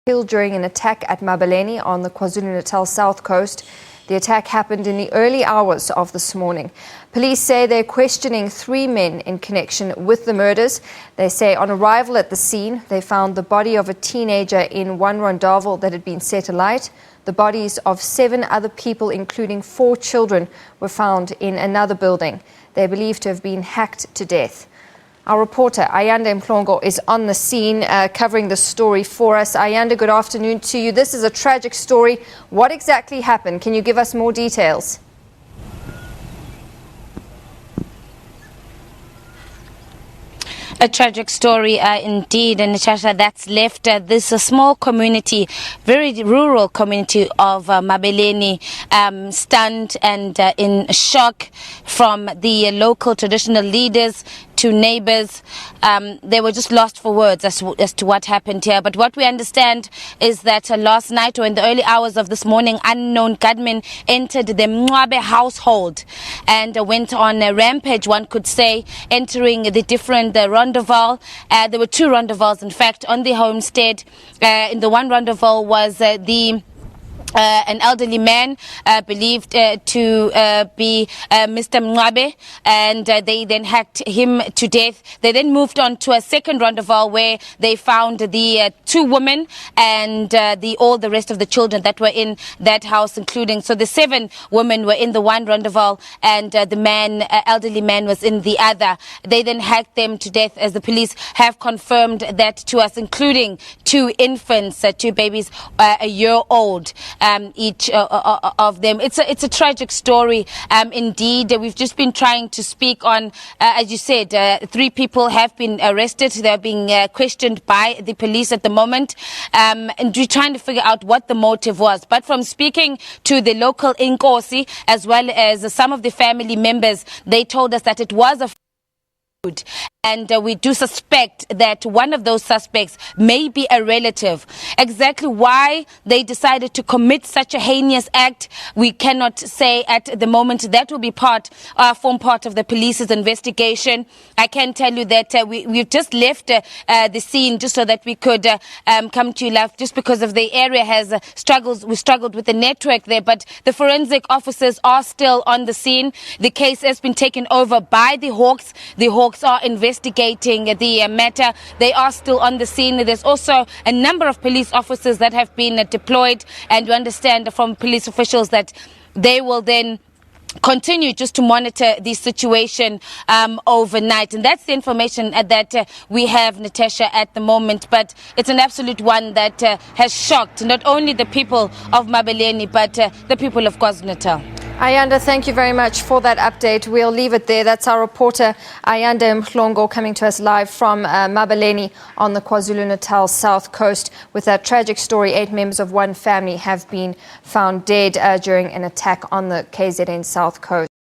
Killed during an attack at Mabaleni on the KwaZulu-Natal south coast. The attack happened in the early hours of this morning. Police say they're questioning 3 men in connection with the murders. They say on arrival at the scene, they found the body of a teenager in one rondavel that had been set alight. The bodies of 7 other people, including 4 children, were found in another building. They're believed to have been hacked to death. Our reporter, Ayanda Mhlongo, is on the scene covering the story for us. Ayanda, good afternoon to you. This is a tragic story. What exactly happened? Can you give us more details? A tragic story indeed, and Natasha, that's left this small community, very rural community of Mabaleni, stunned and in shock from the local traditional leaders to neighbors. They were just lost for words as to what happened here. But what we understand is that last night or in the early hours of this morning, unknown gunmen entered the Mncwabe household and went on a rampage, one could say, entering the different rondavel. There were 2 rondavels, in fact, on the homestead. In the one rondavel was an elderly man believed to be Mr. Mncwabe, and they then hacked him to death. They then moved on to a second rondavel where they found the 2 women and all the rest of the children that were in that house, including, so the 7 women were in the one rondavel and the elderly man was in the other. They then hacked them to death, as the police have confirmed that to us, including 2 infants, 2 babies, a year old. Each of them. It's a tragic story indeed. We've just been trying to speak on, as you said, 3 people have been arrested. They're being questioned by the police at the moment, and we're trying to figure out what the motive was. But from speaking to the local Inkosi as well as some of the family members, they told us that it was a and we do suspect that one of those suspects may be a relative. Exactly why they decided to commit such a heinous act, we cannot say at the moment. That will be form part of the police's investigation. I can tell you that we've just left the scene just so that we could come to you live, just because of the area has we struggled with the network there, but the forensic officers are still on the scene. The case has been taken over by the Hawks. The Hawks are investigating the matter. They are still on the scene. There's also a number of police officers that have been deployed, and we understand from police officials that they will then continue just to monitor the situation overnight. And that's the information that we have, Natasha, at the moment. But it's an absolute one that has shocked not only the people of Mabaleni, but the people of KwaZulu-Natal. Ayanda, thank you very much for that update. We'll leave it there. That's our reporter, Ayanda Mhlongo, coming to us live from Mabaleni on the KwaZulu-Natal south coast with that tragic story. 8 members of one family have been found dead during an attack on the KZN south coast.